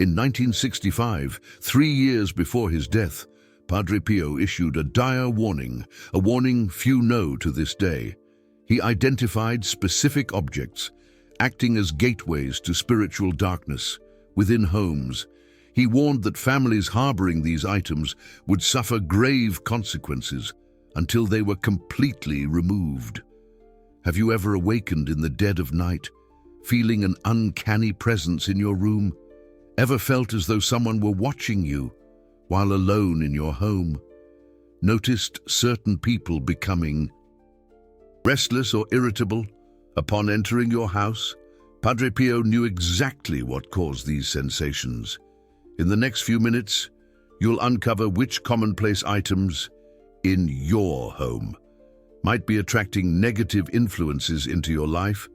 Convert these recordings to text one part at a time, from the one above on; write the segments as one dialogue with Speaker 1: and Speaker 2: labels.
Speaker 1: In 1965, 3 years before his death, Padre Pio issued a dire warning, a warning few know to this day. He identified specific objects, acting as gateways to spiritual darkness within homes. He warned that families harboring these items would suffer grave consequences until they were completely removed. Have you ever awakened in the dead of night, feeling an uncanny presence in your room? Ever felt as though someone were watching you while alone in your home? Noticed certain people becoming restless or irritable upon entering your house? Padre Pio knew exactly what caused these sensations. In the next few minutes, you'll uncover which commonplace items in your home might be attracting negative influences into your life,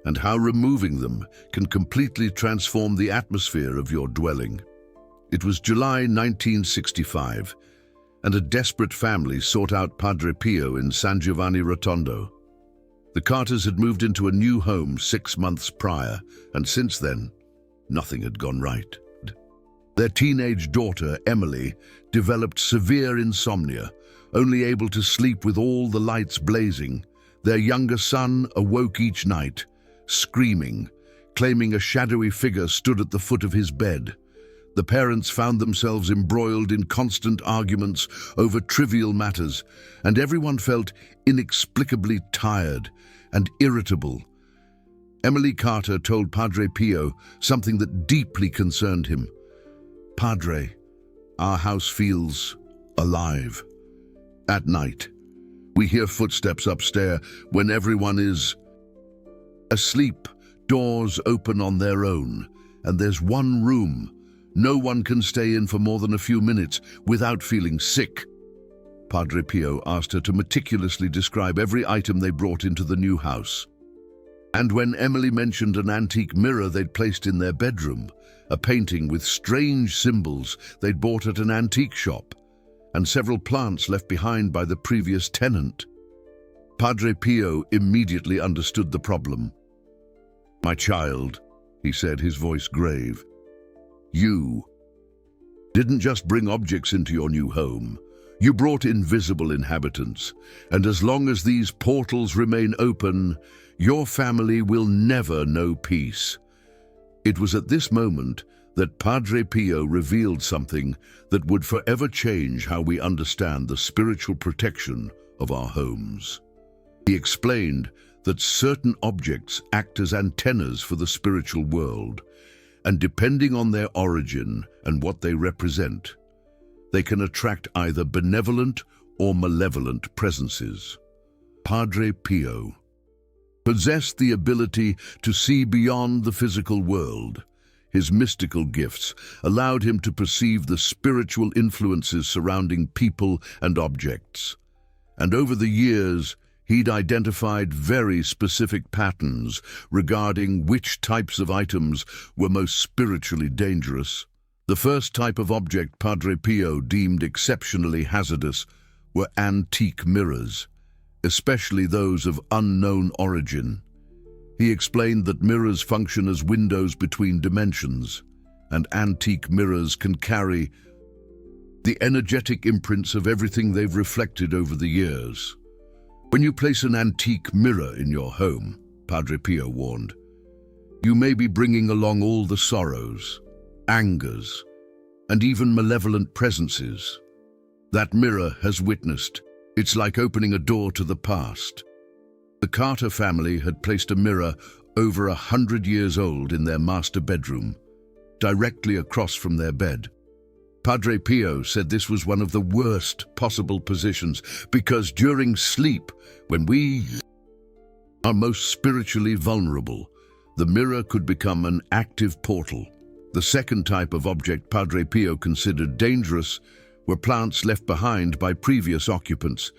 Speaker 1: and how removing them can completely transform the atmosphere of your dwelling. It was July 1965, and a desperate family sought out Padre Pio in San Giovanni Rotondo. The Carters had moved into a new home 6 months prior, and since then, nothing had gone right. Their teenage daughter, Emily, developed severe insomnia, only able to sleep with all the lights blazing. Their younger son awoke each night, screaming, claiming a shadowy figure stood at the foot of his bed. The parents found themselves embroiled in constant arguments over trivial matters, and everyone felt inexplicably tired and irritable. Emily Carter told Padre Pio something that deeply concerned him. "Padre, our house feels alive. At night, we hear footsteps upstairs when everyone is asleep. Doors open on their own, and there's one room. No one can stay in for more than a few minutes without feeling sick." Padre Pio asked her to meticulously describe every item they brought into the new house. And when Emily mentioned an antique mirror they'd placed in their bedroom, a painting with strange symbols they'd bought at an antique shop, and several plants left behind by the previous tenant, Padre Pio immediately understood the problem. "My child," he said, his voice grave, "you didn't just bring objects into your new home. You brought invisible inhabitants, and as long as these portals remain open, your family will never know peace." It was at this moment that Padre Pio revealed something that would forever change how we understand the spiritual protection of our homes. He explained that certain objects act as antennas for the spiritual world, and depending on their origin and what they represent, they can attract either benevolent or malevolent presences. Padre Pio possessed the ability to see beyond the physical world. His mystical gifts allowed him to perceive the spiritual influences surrounding people and objects. And over the years, he'd identified very specific patterns regarding which types of items were most spiritually dangerous. The first type of object Padre Pio deemed exceptionally hazardous were antique mirrors, especially those of unknown origin. He explained that mirrors function as windows between dimensions, and antique mirrors can carry the energetic imprints of everything they've reflected over the years. When you place an antique mirror in your home, Padre Pio warned, you may be bringing along all the sorrows, angers, and even malevolent presences that mirror has witnessed. It's like opening a door to the past. The Carter family had placed a mirror over 100 years old in their master bedroom, directly across from their bed. Padre Pio said this was one of the worst possible positions because during sleep, when we are most spiritually vulnerable, the mirror could become an active portal. The second type of object Padre Pio considered dangerous were plants left behind by previous occupants,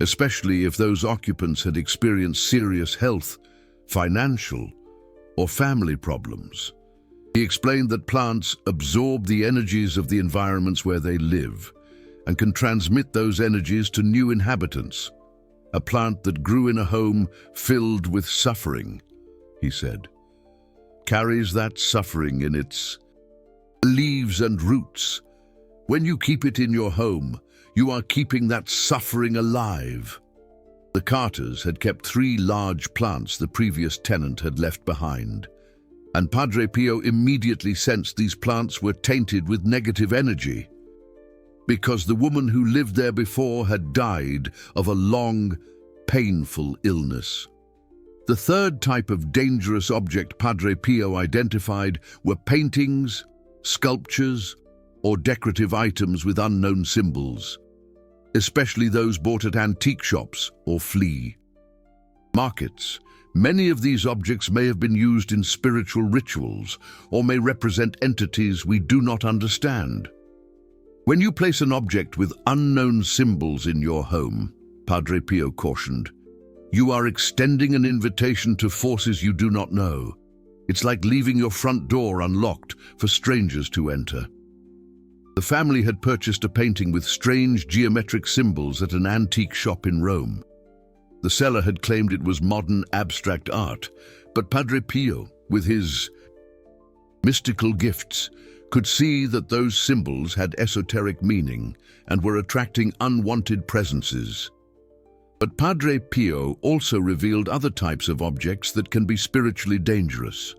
Speaker 1: especially if those occupants had experienced serious health, financial, or family problems. He explained that plants absorb the energies of the environments where they live and can transmit those energies to new inhabitants. A plant that grew in a home filled with suffering, he said, carries that suffering in its leaves and roots. When you keep it in your home, you are keeping that suffering alive. The Carters had kept 3 large plants the previous tenant had left behind, and Padre Pio immediately sensed these plants were tainted with negative energy, because the woman who lived there before had died of a long, painful illness. The third type of dangerous object Padre Pio identified were paintings, sculptures, or decorative items with unknown symbols, especially those bought at antique shops or flea markets. Many of these objects may have been used in spiritual rituals or may represent entities we do not understand. When you place an object with unknown symbols in your home, Padre Pio cautioned, you are extending an invitation to forces you do not know. It's like leaving your front door unlocked for strangers to enter. The family had purchased a painting with strange geometric symbols at an antique shop in Rome. The seller had claimed it was modern abstract art, but Padre Pio, with his mystical gifts, could see that those symbols had esoteric meaning and were attracting unwanted presences. But Padre Pio also revealed other types of objects that can be spiritually dangerous.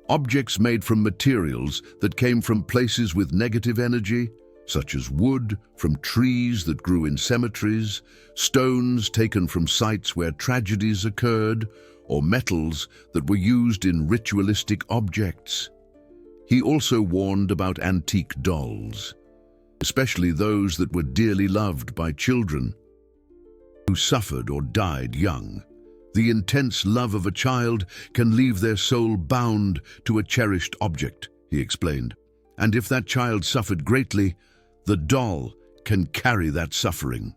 Speaker 1: Objects made from materials that came from places with negative energy, such as wood from trees that grew in cemeteries, stones taken from sites where tragedies occurred, or metals that were used in ritualistic objects. He also warned about antique dolls, especially those that were dearly loved by children who suffered or died young. The intense love of a child can leave their soul bound to a cherished object, he explained. And if that child suffered greatly, the doll can carry that suffering.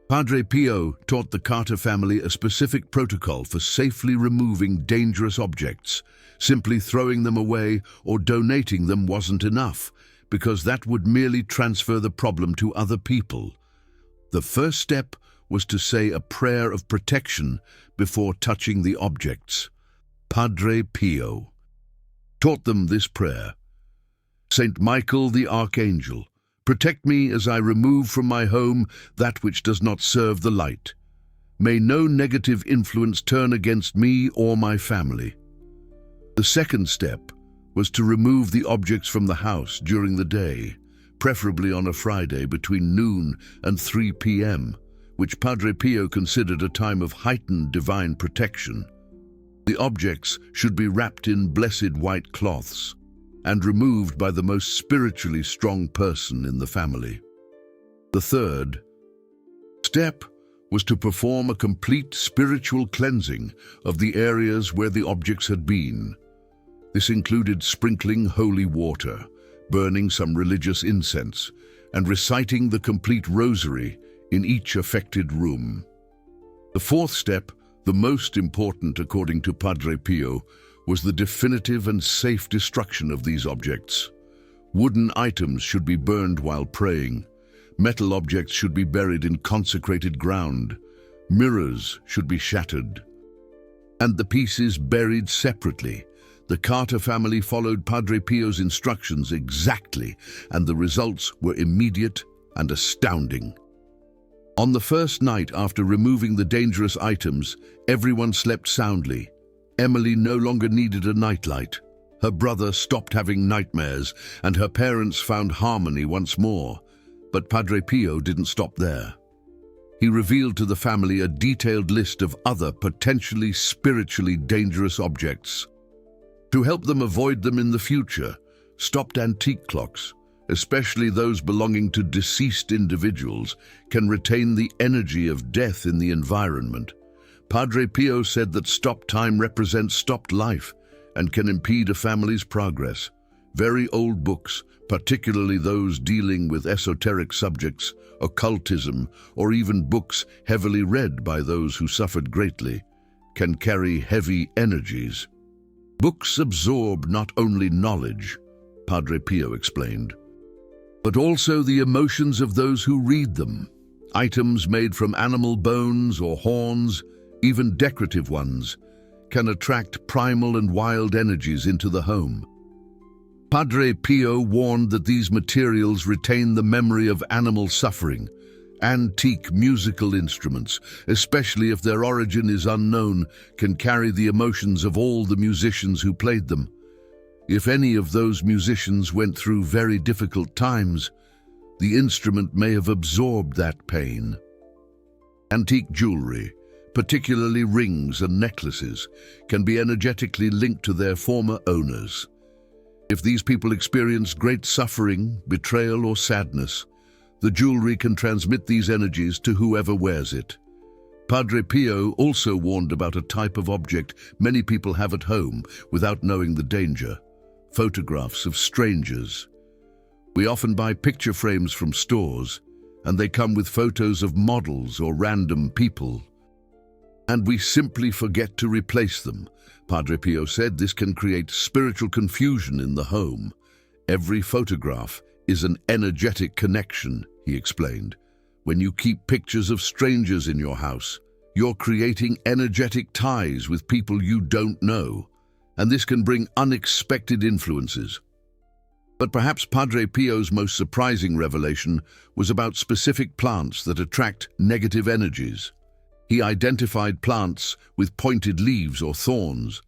Speaker 1: Padre Pio taught the Carter family a specific protocol for safely removing dangerous objects. Simply throwing them away or donating them wasn't enough, because that would merely transfer the problem to other people. The first step was to say a prayer of protection before touching the objects. Padre Pio taught them this prayer. Saint Michael the Archangel, protect me as I remove from my home that which does not serve the light. May no negative influence turn against me or my family. The second step was to remove the objects from the house during the day, preferably on a Friday between noon and 3 p.m., which Padre Pio considered a time of heightened divine protection. The objects should be wrapped in blessed white cloths and removed by the most spiritually strong person in the family. The third step was to perform a complete spiritual cleansing of the areas where the objects had been. This included sprinkling holy water, burning some religious incense, and reciting the complete rosary in each affected room. The fourth step, the most important according to Padre Pio, was the definitive and safe destruction of these objects. Wooden items should be burned while praying. Metal objects should be buried in consecrated ground. Mirrors should be shattered, and the pieces buried separately. The Carter family followed Padre Pio's instructions exactly, and the results were immediate and astounding. On the first night after removing the dangerous items, everyone slept soundly. Emily no longer needed a nightlight. Her brother stopped having nightmares, and her parents found harmony once more. But Padre Pio didn't stop there. He revealed to the family a detailed list of other potentially spiritually dangerous objects. To help them avoid them in the future, stopped antique clocks, especially those belonging to deceased individuals, can retain the energy of death in the environment. Padre Pio said that stopped time represents stopped life and can impede a family's progress. Very old books, particularly those dealing with esoteric subjects, occultism, or even books heavily read by those who suffered greatly, can carry heavy energies. Books absorb not only knowledge, Padre Pio explained, but also the emotions of those who read them. Items made from animal bones or horns, even decorative ones, can attract primal and wild energies into the home. Padre Pio warned that these materials retain the memory of animal suffering. Antique musical instruments, especially if their origin is unknown, can carry the emotions of all the musicians who played them. If any of those musicians went through very difficult times, the instrument may have absorbed that pain. Antique jewelry, particularly rings and necklaces, can be energetically linked to their former owners. If these people experience great suffering, betrayal, or sadness, the jewelry can transmit these energies to whoever wears it. Padre Pio also warned about a type of object many people have at home without knowing the danger: photographs of strangers. We often buy picture frames from stores, and they come with photos of models or random people. And we simply forget to replace them. Padre Pio said this can create spiritual confusion in the home. Every photograph is an energetic connection, he explained. When you keep pictures of strangers in your house, you're creating energetic ties with people you don't know, and this can bring unexpected influences. But perhaps Padre Pio's most surprising revelation was about specific plants that attract negative energies. He identified plants with pointed leaves or thorns.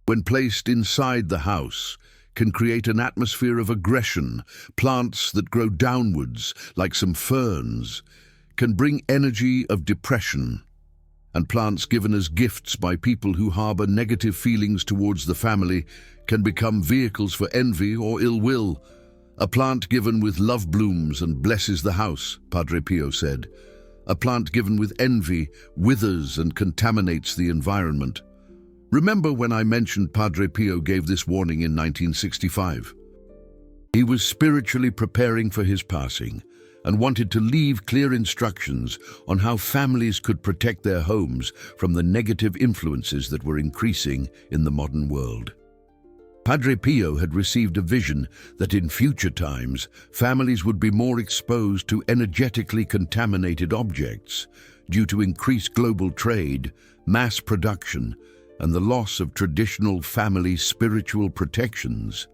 Speaker 1: When placed inside the house, can create an atmosphere of aggression. Plants that grow downwards, like some ferns, can bring energy of depression. And plants given as gifts by people who harbor negative feelings towards the family can become vehicles for envy or ill will. A plant given with love blooms and blesses the house, Padre Pio said. A plant given with envy withers and contaminates the environment. Remember when I mentioned Padre Pio gave this warning in 1965? He was spiritually preparing for his passing and wanted to leave clear instructions on how families could protect their homes from the negative influences that were increasing in the modern world. Padre Pio had received a vision that in future times, families would be more exposed to energetically contaminated objects due to increased global trade, mass production, and the loss of traditional family spiritual protections.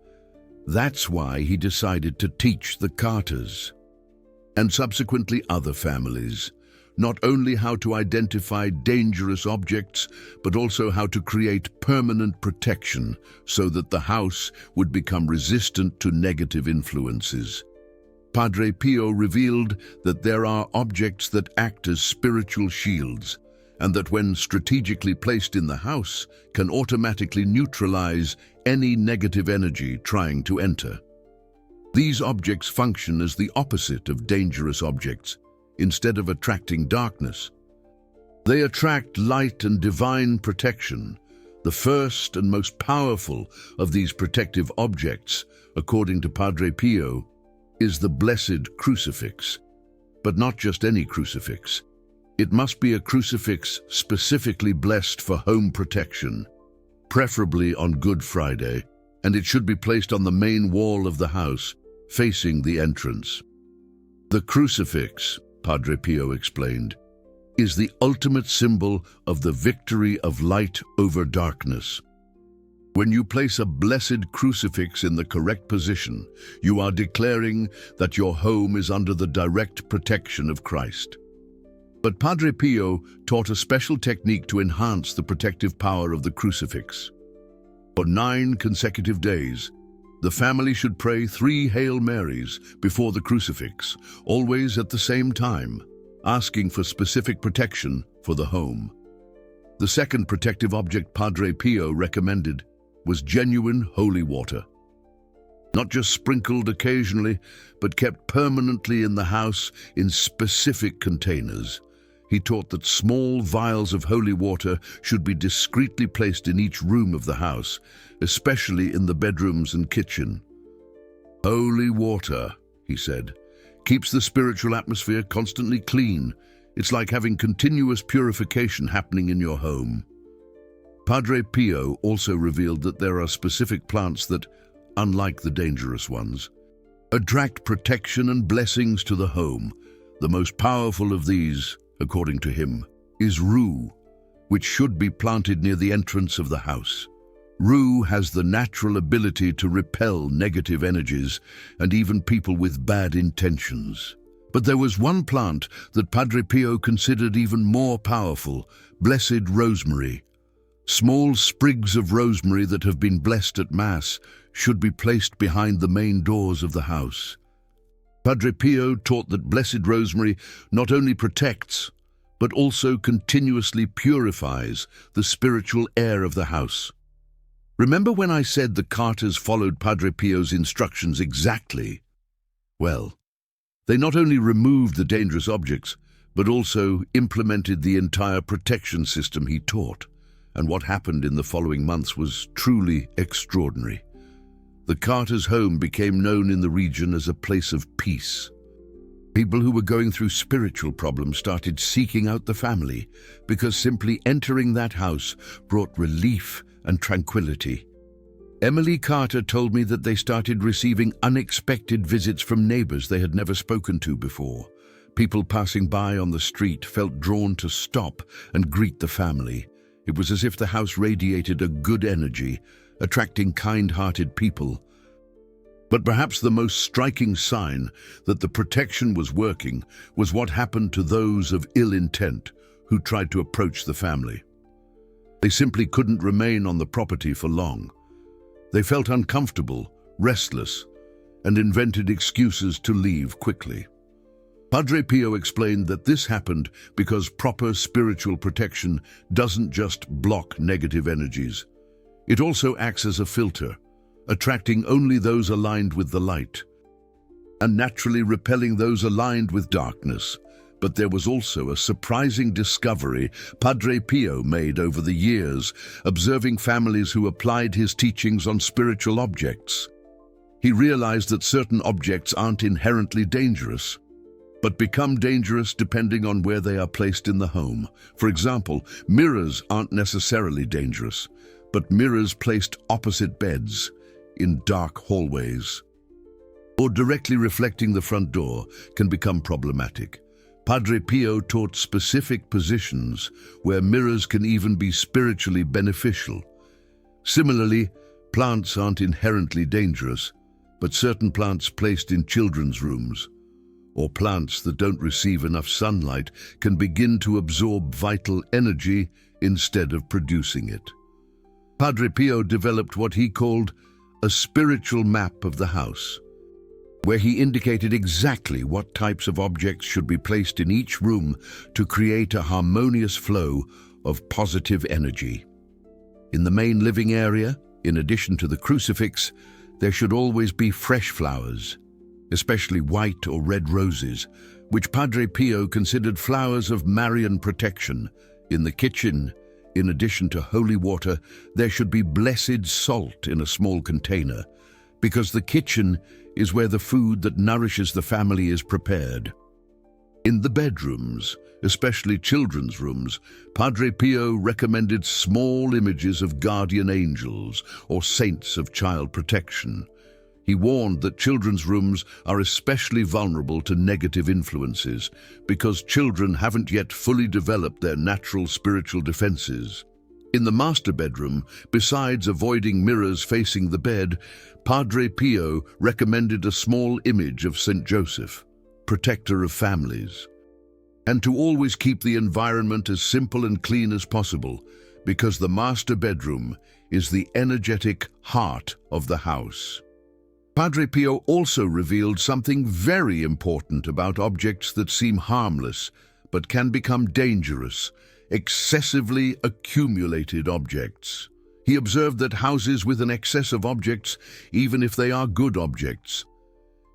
Speaker 1: That's why he decided to teach the Carters, and subsequently other families, not only how to identify dangerous objects, but also how to create permanent protection so that the house would become resistant to negative influences. Padre Pio revealed that there are objects that act as spiritual shields, and that when strategically placed in the house, can automatically neutralize any negative energy trying to enter. These objects function as the opposite of dangerous objects. Instead of attracting darkness, they attract light and divine protection. The first and most powerful of these protective objects, according to Padre Pio, is the blessed crucifix. But not just any crucifix. It must be a crucifix specifically blessed for home protection, preferably on Good Friday, and it should be placed on the main wall of the house, facing the entrance. The crucifix, Padre Pio explained, is the ultimate symbol of the victory of light over darkness. When you place a blessed crucifix in the correct position, you are declaring that your home is under the direct protection of Christ. But Padre Pio taught a special technique to enhance the protective power of the crucifix. For 9 consecutive days, the family should pray 3 Hail Marys before the crucifix, always at the same time, asking for specific protection for the home. The second protective object Padre Pio recommended was genuine holy water. Not just sprinkled occasionally, but kept permanently in the house in specific containers. He taught that small vials of holy water should be discreetly placed in each room of the house, especially in the bedrooms and kitchen. Holy water, he said, keeps the spiritual atmosphere constantly clean. It's like having continuous purification happening in your home. Padre Pio also revealed that there are specific plants that, unlike the dangerous ones, attract protection and blessings to the home. The most powerful of these, according to him, is rue, which should be planted near the entrance of the house. Rue has the natural ability to repel negative energies and even people with bad intentions. But there was one plant that Padre Pio considered even more powerful: blessed rosemary. Small sprigs of rosemary that have been blessed at Mass should be placed behind the main doors of the house. Padre Pio taught that blessed rosemary not only protects, but also continuously purifies the spiritual air of the house. Remember when I said the Carters followed Padre Pio's instructions exactly? Well, they not only removed the dangerous objects, but also implemented the entire protection system he taught. And what happened in the following months was truly extraordinary. The Carters' home became known in the region as a place of peace. People who were going through spiritual problems started seeking out the family because simply entering that house brought relief and tranquility. Emily Carter told me that they started receiving unexpected visits from neighbors they had never spoken to before. People passing by on the street felt drawn to stop and greet the family. It was as if the house radiated a good energy, attracting kind-hearted people. But perhaps the most striking sign that the protection was working was what happened to those of ill intent who tried to approach the family. They simply couldn't remain on the property for long. They felt uncomfortable, restless, and invented excuses to leave quickly. Padre Pio explained that this happened because proper spiritual protection doesn't just block negative energies. It also acts as a filter, attracting only those aligned with the light, and naturally repelling those aligned with darkness. But there was also a surprising discovery Padre Pio made over the years, observing families who applied his teachings on spiritual objects. He realized that certain objects aren't inherently dangerous, but become dangerous depending on where they are placed in the home. For example, mirrors aren't necessarily dangerous, but mirrors placed opposite beds, in dark hallways, or directly reflecting the front door can become problematic. Padre Pio taught specific positions where mirrors can even be spiritually beneficial. Similarly, plants aren't inherently dangerous, but certain plants placed in children's rooms, or plants that don't receive enough sunlight, can begin to absorb vital energy instead of producing it. Padre Pio developed what he called a spiritual map of the house, where he indicated exactly what types of objects should be placed in each room to create a harmonious flow of positive energy. In the main living area, in addition to the crucifix, there should always be fresh flowers, especially white or red roses, which Padre Pio considered flowers of Marian protection. In the kitchen, in addition to holy water, there should be blessed salt in a small container, because the kitchen is where the food that nourishes the family is prepared. In the bedrooms, especially children's rooms, Padre Pio recommended small images of guardian angels or saints of child protection. He warned that children's rooms are especially vulnerable to negative influences because children haven't yet fully developed their natural spiritual defenses. In the master bedroom, besides avoiding mirrors facing the bed, Padre Pio recommended a small image of Saint Joseph, protector of families, and to always keep the environment as simple and clean as possible, because the master bedroom is the energetic heart of the house. Padre Pio also revealed something very important about objects that seem harmless but can become dangerous: excessively accumulated objects. He observed that houses with an excess of objects, even if they are good objects,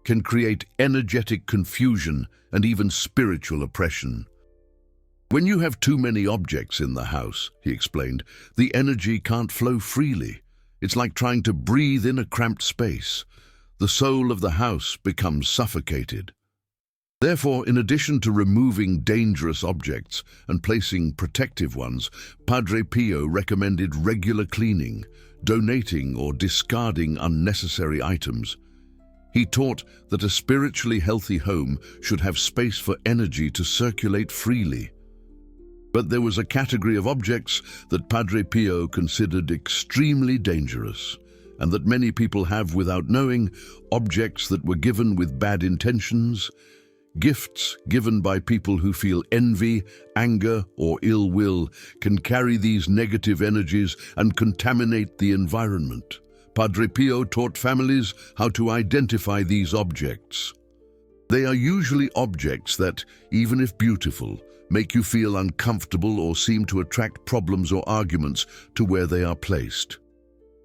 Speaker 1: can create energetic confusion and even spiritual oppression. When you have too many objects in the house, he explained, the energy can't flow freely. It's like trying to breathe in a cramped space. The soul of the house becomes suffocated. Therefore, in addition to removing dangerous objects and placing protective ones, Padre Pio recommended regular cleaning, donating or discarding unnecessary items. He taught that a spiritually healthy home should have space for energy to circulate freely. But there was a category of objects that Padre Pio considered extremely dangerous, and that many people have without knowing, objects that were given with bad intentions, gifts given by people who feel envy, anger, or ill will can carry these negative energies and contaminate the environment. Padre Pio taught families how to identify these objects. They are usually objects that, even if beautiful, make you feel uncomfortable or seem to attract problems or arguments to where they are placed.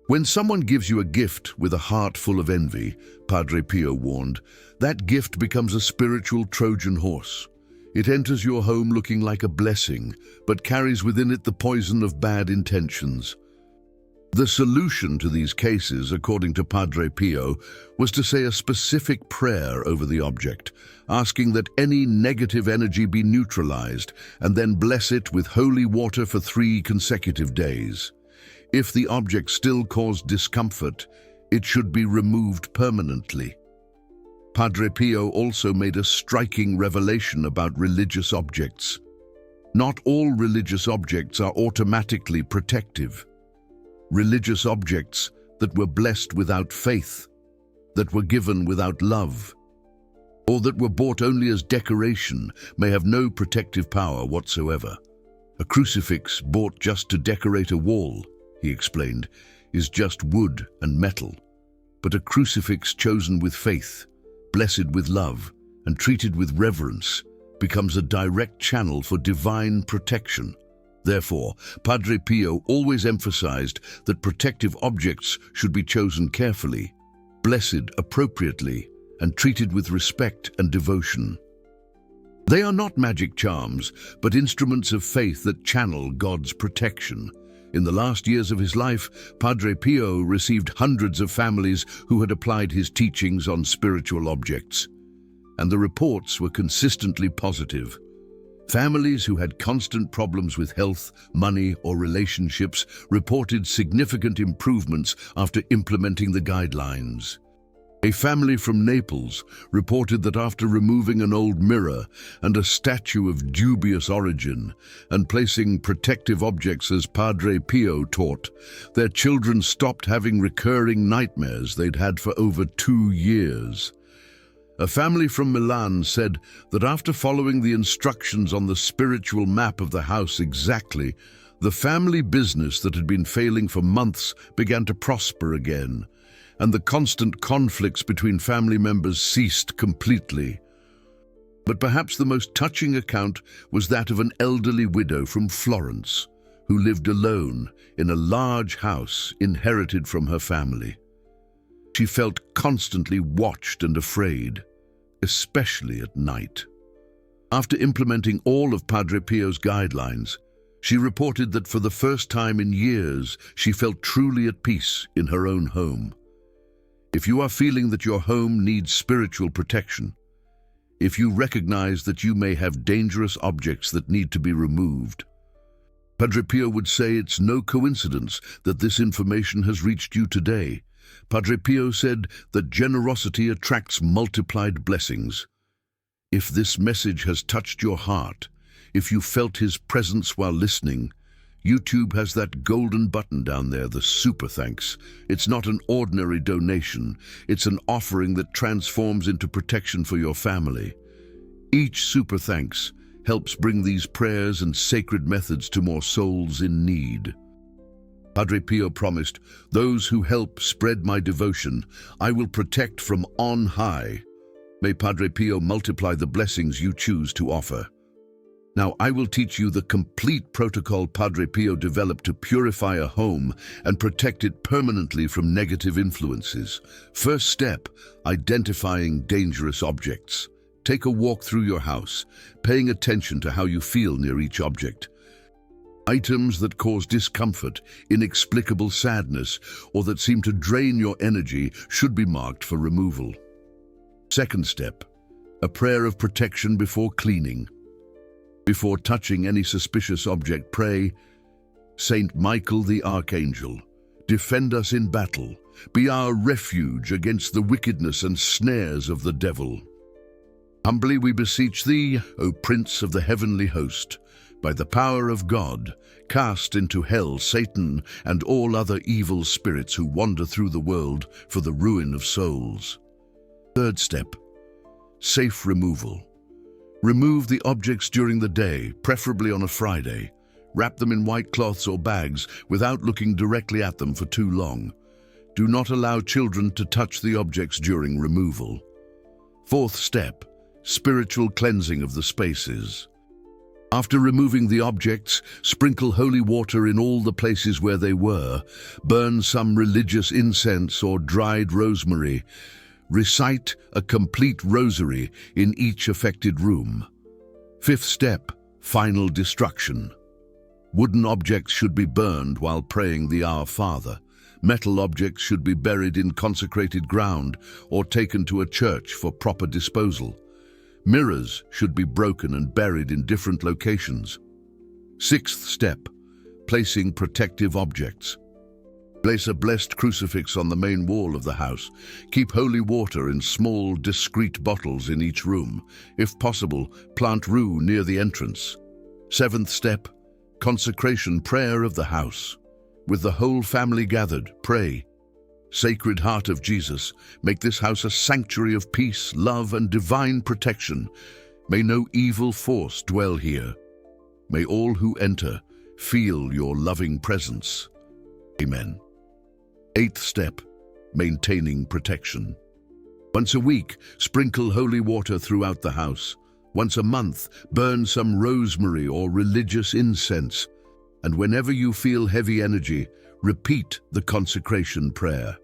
Speaker 1: When someone gives you a gift with a heart full of envy, Padre Pio warned, that gift becomes a spiritual Trojan horse. It enters your home looking like a blessing, but carries within it the poison of bad intentions. The solution to these cases, according to Padre Pio, was to say a specific prayer over the object, asking that any negative energy be neutralized, and then bless it with holy water for 3 consecutive days. If the object still caused discomfort, it should be removed permanently. Padre Pio also made a striking revelation about religious objects. Not all religious objects are automatically protective. Religious objects that were blessed without faith, that were given without love, or that were bought only as decoration may have no protective power whatsoever. A crucifix bought just to decorate a wall, he explained, is just wood and metal. But a crucifix chosen with faith, blessed with love, and treated with reverence becomes a direct channel for divine protection. Therefore, Padre Pio always emphasized that protective objects should be chosen carefully, blessed appropriately, and treated with respect and devotion. They are not magic charms, but instruments of faith that channel God's protection. In the last years of his life, Padre Pio received hundreds of families who had applied his teachings on spiritual objects, and the reports were consistently positive. Families who had constant problems with health, money, or relationships reported significant improvements after implementing the guidelines. A family from Naples reported that after removing an old mirror and a statue of dubious origin and placing protective objects as Padre Pio taught, their children stopped having recurring nightmares they'd had for over 2 years. A family from Milan said that after following the instructions on the spiritual map of the house exactly, the family business that had been failing for months began to prosper again, and the constant conflicts between family members ceased completely. But perhaps the most touching account was that of an elderly widow from Florence, who lived alone in a large house inherited from her family. She felt constantly watched and afraid, especially at night. After implementing all of Padre Pio's guidelines, she reported that for the first time in years, she felt truly at peace in her own home. If you are feeling that your home needs spiritual protection, if you recognize that you may have dangerous objects that need to be removed, Padre Pio would say it's no coincidence that this information has reached you today. Padre Pio said that generosity attracts multiplied blessings. If this message has touched your heart, if you felt his presence while listening, YouTube has that golden button down there, the super thanks. It's not an ordinary donation. It's an offering that transforms into protection for your family. Each super thanks helps bring these prayers and sacred methods to more souls in need. Padre Pio promised, "Those who help spread my devotion, I will protect from on high." May Padre Pio multiply the blessings you choose to offer. Now, I will teach you the complete protocol Padre Pio developed to purify a home and protect it permanently from negative influences. First step, identifying dangerous objects. Take a walk through your house, paying attention to how you feel near each object. Items that cause discomfort, inexplicable sadness, or that seem to drain your energy should be marked for removal. Second step, a prayer of protection before cleaning. Before touching any suspicious object, pray, "Saint Michael the Archangel, defend us in battle. Be our refuge against the wickedness and snares of the devil. Humbly we beseech thee, O Prince of the heavenly host, by the power of God, cast into hell Satan and all other evil spirits who wander through the world for the ruin of souls. Third step, safe removal. Remove the objects during the day, preferably on a Friday. Wrap them in white cloths or bags without looking directly at them for too long. Do not allow children to touch the objects during removal. Fourth step, spiritual cleansing of the spaces. After removing the objects, sprinkle holy water in all the places where they were. Burn some religious incense or dried rosemary. Recite a complete rosary in each affected room. Fifth step, final destruction. Wooden objects should be burned while praying the Our Father. Metal objects should be buried in consecrated ground or taken to a church for proper disposal. Mirrors should be broken and buried in different locations. Sixth step, placing protective objects. Place a blessed crucifix on the main wall of the house. Keep holy water in small, discreet bottles in each room. If possible, plant rue near the entrance. Seventh step, consecration prayer of the house. With the whole family gathered, pray. Sacred Heart of Jesus, make this house a sanctuary of peace, love, and divine protection. May no evil force dwell here. May all who enter feel your loving presence. Amen. Eighth step, maintaining protection. Once a week, sprinkle holy water throughout the house. Once a month, burn some rosemary or religious incense. And whenever you feel heavy energy, repeat the consecration prayer.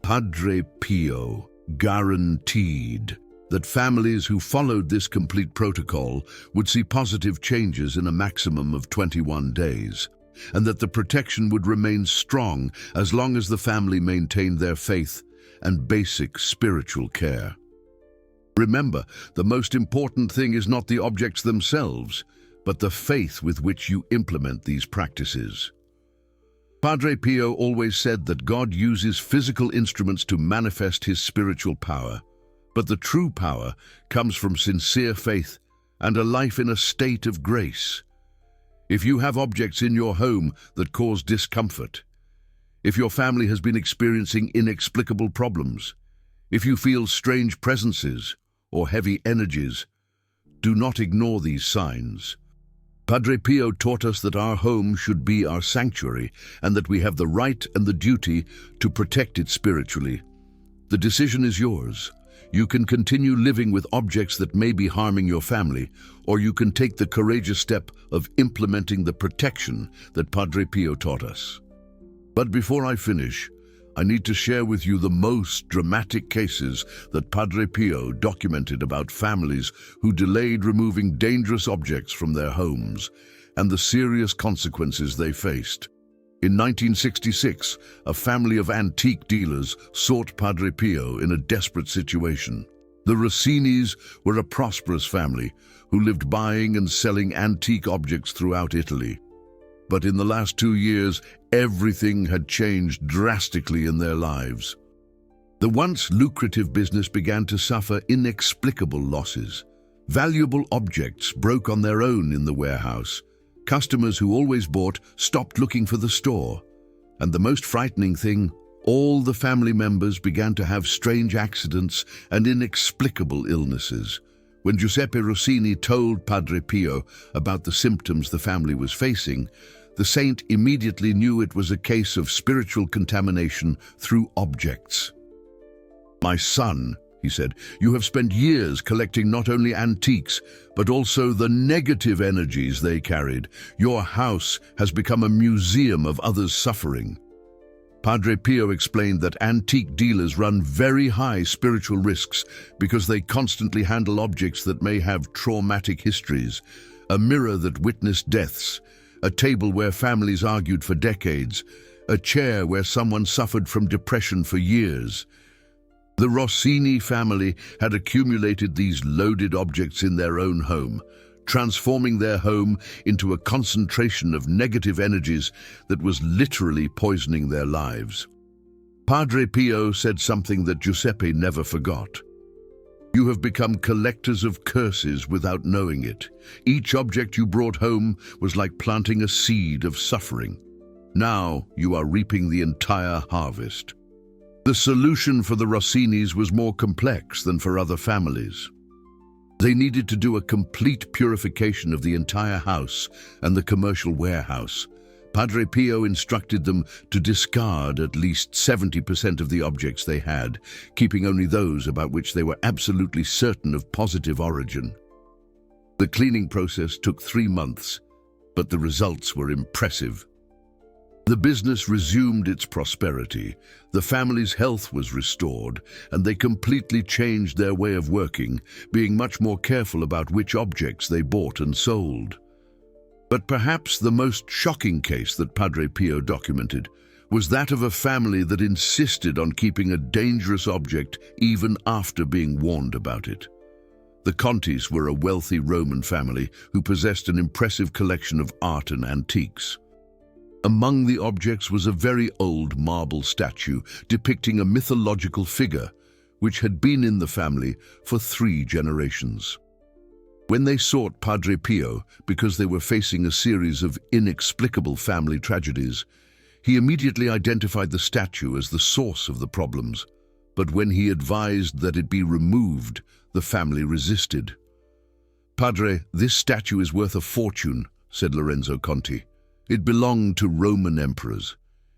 Speaker 1: Padre Pio guaranteed that families who followed this complete protocol would see positive changes in a maximum of 21 days, and that the protection would remain strong as long as the family maintained their faith and basic spiritual care. Remember, the most important thing is not the objects themselves, but the faith with which you implement these practices. Padre Pio always said that God uses physical instruments to manifest his spiritual power, but the true power comes from sincere faith and a life in a state of grace. If you have objects in your home that cause discomfort, if your family has been experiencing inexplicable problems, if you feel strange presences or heavy energies, do not ignore these signs. Padre Pio taught us that our home should be our sanctuary and that we have the right and the duty to protect it spiritually. The decision is yours. You can continue living with objects that may be harming your family, or you can take the courageous step of implementing the protection that Padre Pio taught us. But before I finish, I need to share with you the most dramatic cases that Padre Pio documented about families who delayed removing dangerous objects from their homes and the serious consequences they faced. In 1966, a family of antique dealers sought Padre Pio in a desperate situation. The Rossinis were a prosperous family who lived buying and selling antique objects throughout Italy. But in the last 2 years, everything had changed drastically in their lives. The once lucrative business began to suffer inexplicable losses. Valuable objects broke on their own in the warehouse. Customers who always bought stopped looking for the store. And the most frightening thing, all the family members began to have strange accidents and inexplicable illnesses. When Giuseppe Rossini told Padre Pio about the symptoms the family was facing, the saint immediately knew it was a case of spiritual contamination through objects. "My son," he said, "you have spent years collecting not only antiques, but also the negative energies they carried. Your house has become a museum of others' suffering." Padre Pio explained that antique dealers run very high spiritual risks because they constantly handle objects that may have traumatic histories. A mirror that witnessed deaths, a table where families argued for decades, a chair where someone suffered from depression for years. The Rossini family had accumulated these loaded objects in their own home, transforming their home into a concentration of negative energies that was literally poisoning their lives. Padre Pio said something that Giuseppe never forgot. You have become collectors of curses without knowing it. Each object you brought home was like planting a seed of suffering. Now you are reaping the entire harvest. The solution for the Rossinis was more complex than for other families. They needed to do a complete purification of the entire house and the commercial warehouse. Padre Pio instructed them to discard at least 70% of the objects they had, keeping only those about which they were absolutely certain of positive origin. The cleaning process took 3 months, but the results were impressive. The business resumed its prosperity, the family's health was restored, and they completely changed their way of working, being much more careful about which objects they bought and sold. But perhaps the most shocking case that Padre Pio documented was that of a family that insisted on keeping a dangerous object even after being warned about it. The Contis were a wealthy Roman family who possessed an impressive collection of art and antiques. Among the objects was a very old marble statue depicting a mythological figure which had been in the family for 3 generations. When they sought Padre Pio because they were facing a series of inexplicable family tragedies, he immediately identified the statue as the source of the problems. But when he advised that it be removed, the family resisted. "Padre, this statue is worth a fortune," said Lorenzo Conti. "It belonged to Roman emperors.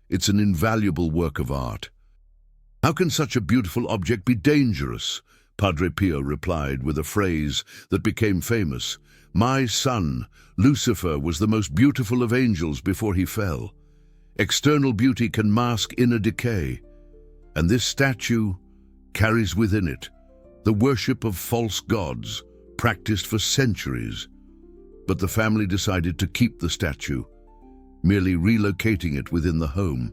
Speaker 1: It's an invaluable work of art." "How can such a beautiful object be dangerous?" Padre Pio replied with a phrase that became famous. "My son, Lucifer, was the most beautiful of angels before he fell. External beauty can mask inner decay, and this statue carries within it the worship of false gods practiced for centuries." But the family decided to keep the statue, merely relocating it within the home.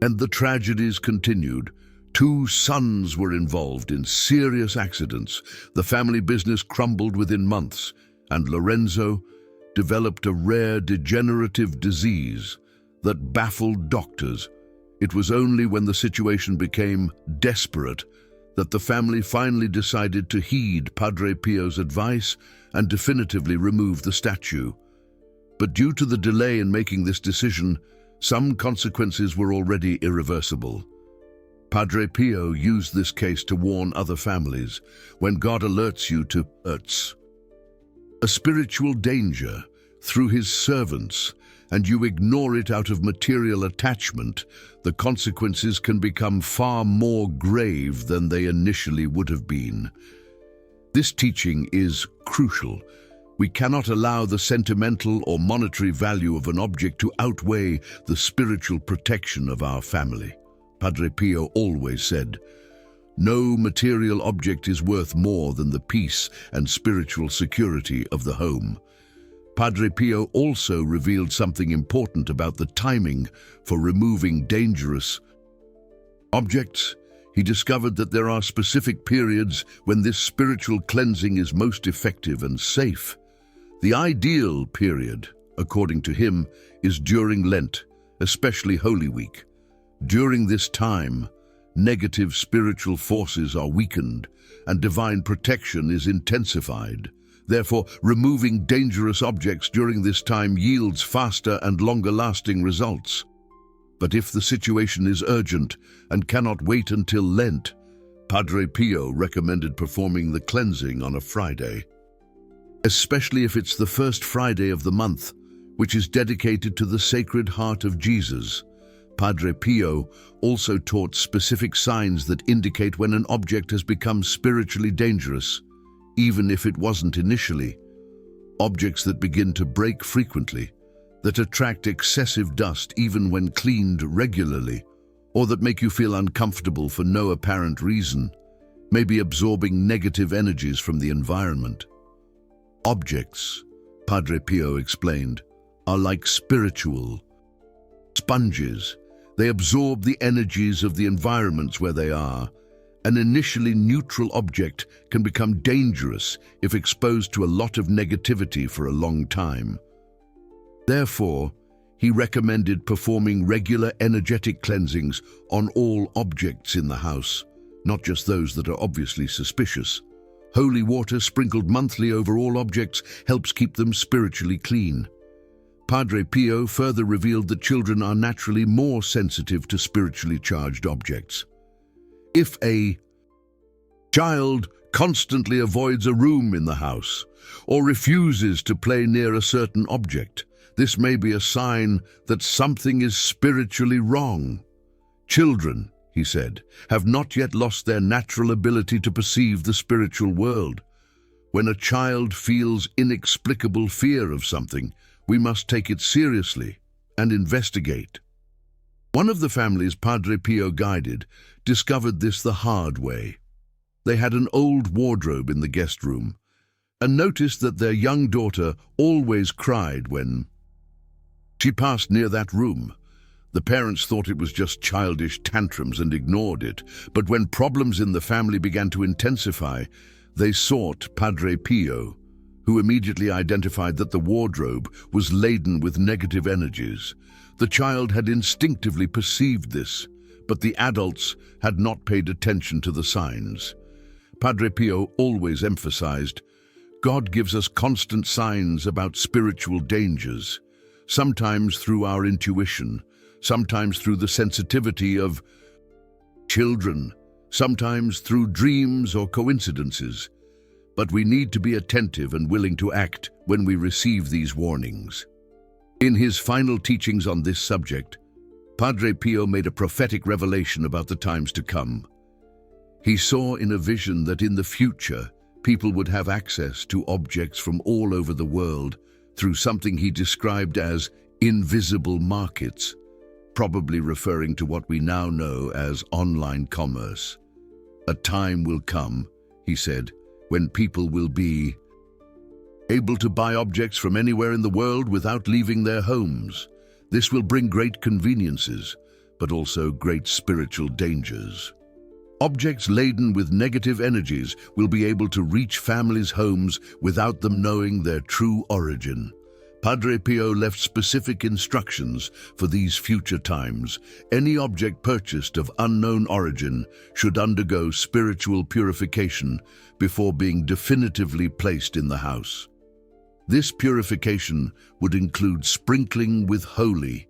Speaker 1: And the tragedies continued. 2 sons were involved in serious accidents. The family business crumbled within months, and Lorenzo developed a rare degenerative disease that baffled doctors. It was only when the situation became desperate that the family finally decided to heed Padre Pio's advice and definitively remove the statue. But due to the delay in making this decision, some consequences were already irreversible. Padre Pio used this case to warn other families. When God alerts you to a spiritual danger through his servants, and you ignore it out of material attachment, the consequences can become far more grave than they initially would have been. This teaching is crucial. We cannot allow the sentimental or monetary value of an object to outweigh the spiritual protection of our family. Padre Pio always said, "No material object is worth more than the peace and spiritual security of the home." Padre Pio also revealed something important about the timing for removing dangerous objects. He discovered that there are specific periods when this spiritual cleansing is most effective and safe. The ideal period, according to him, is during Lent, especially Holy Week. During this time, negative spiritual forces are weakened and divine protection is intensified. Therefore, removing dangerous objects during this time yields faster and longer-lasting results. But if the situation is urgent and cannot wait until Lent, Padre Pio recommended performing the cleansing on a Friday, especially if it's the first Friday of the month, which is dedicated to the Sacred Heart of Jesus. Padre Pio also taught specific signs that indicate when an object has become spiritually dangerous, even if it wasn't initially. Objects that begin to break frequently, that attract excessive dust even when cleaned regularly, or that make you feel uncomfortable for no apparent reason, may be absorbing negative energies from the environment. Objects, Padre Pio explained, are like spiritual sponges. They absorb the energies of the environments where they are. An initially neutral object can become dangerous if exposed to a lot of negativity for a long time. Therefore, he recommended performing regular energetic cleansings on all objects in the house, not just those that are obviously suspicious. Holy water sprinkled monthly over all objects helps keep them spiritually clean. Padre Pio further revealed that children are naturally more sensitive to spiritually charged objects. If a child constantly avoids a room in the house or refuses to play near a certain object, this may be a sign that something is spiritually wrong. Children, he said, have not yet lost their natural ability to perceive the spiritual world. When a child feels inexplicable fear of something, we must take it seriously and investigate. One of the families Padre Pio guided discovered this the hard way. They had an old wardrobe in the guest room and noticed that their young daughter always cried when she passed near that room. The parents thought it was just childish tantrums and ignored it, but when problems in the family began to intensify, they sought Padre Pio, who immediately identified that the wardrobe was laden with negative energies. The child had instinctively perceived this, but the adults had not paid attention to the signs. Padre Pio always emphasized, God gives us constant signs about spiritual dangers, sometimes through our intuition, sometimes through the sensitivity of children, sometimes through dreams or coincidences. But we need to be attentive and willing to act when we receive these warnings. In his final teachings on this subject, Padre Pio made a prophetic revelation about the times to come. He saw in a vision that in the future, people would have access to objects from all over the world through something he described as invisible markets, probably referring to what we now know as online commerce. A time will come, he said, when people will be able to buy objects from anywhere in the world without leaving their homes. This will bring great conveniences, but also great spiritual dangers. Objects laden with negative energies will be able to reach families' homes without them knowing their true origin. Padre Pio left specific instructions for these future times. Any object purchased of unknown origin should undergo spiritual purification before being definitively placed in the house. This purification would include sprinkling with holy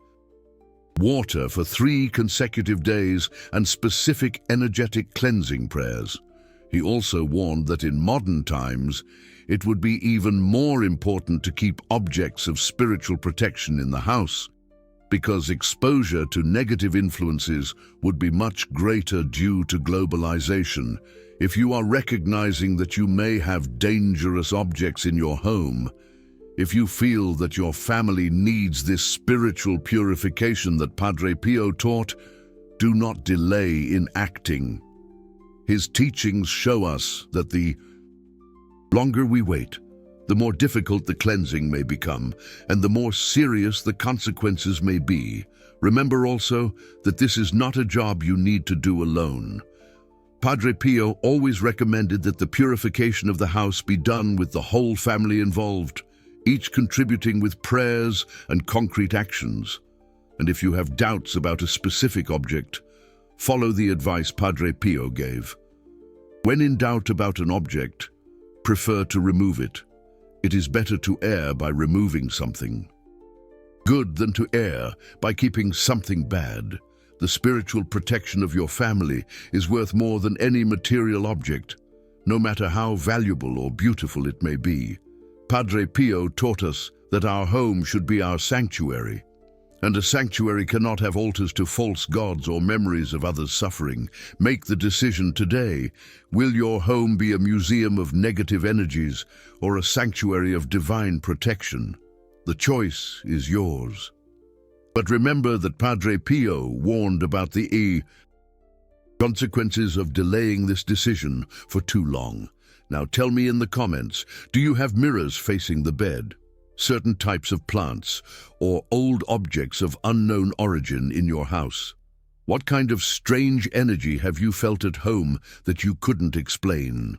Speaker 1: water for 3 consecutive days and specific energetic cleansing prayers. He also warned that in modern times, it would be even more important to keep objects of spiritual protection in the house, because exposure to negative influences would be much greater due to globalization. If you are recognizing that you may have dangerous objects in your home, if you feel that your family needs this spiritual purification that Padre Pio taught, do not delay in acting. His teachings show us that the longer we wait, the more difficult the cleansing may become, and the more serious the consequences may be. Remember also that this is not a job you need to do alone. Padre Pio always recommended that the purification of the house be done with the whole family involved, each contributing with prayers and concrete actions. And if you have doubts about a specific object, follow the advice Padre Pio gave. When in doubt about an object, prefer to remove it. It is better to err by removing something good than to err by keeping something bad. The spiritual protection of your family is worth more than any material object, no matter how valuable or beautiful it may be. Padre Pio taught us that our home should be our sanctuary, and a sanctuary cannot have altars to false gods or memories of others' suffering. Make the decision today. Will your home be a museum of negative energies or a sanctuary of divine protection? The choice is yours. But remember that Padre Pio warned about the consequences of delaying this decision for too long. Now tell me in the comments, do you have mirrors facing the bed, certain types of plants, or old objects of unknown origin in your house? What kind of strange energy have you felt at home that you couldn't explain?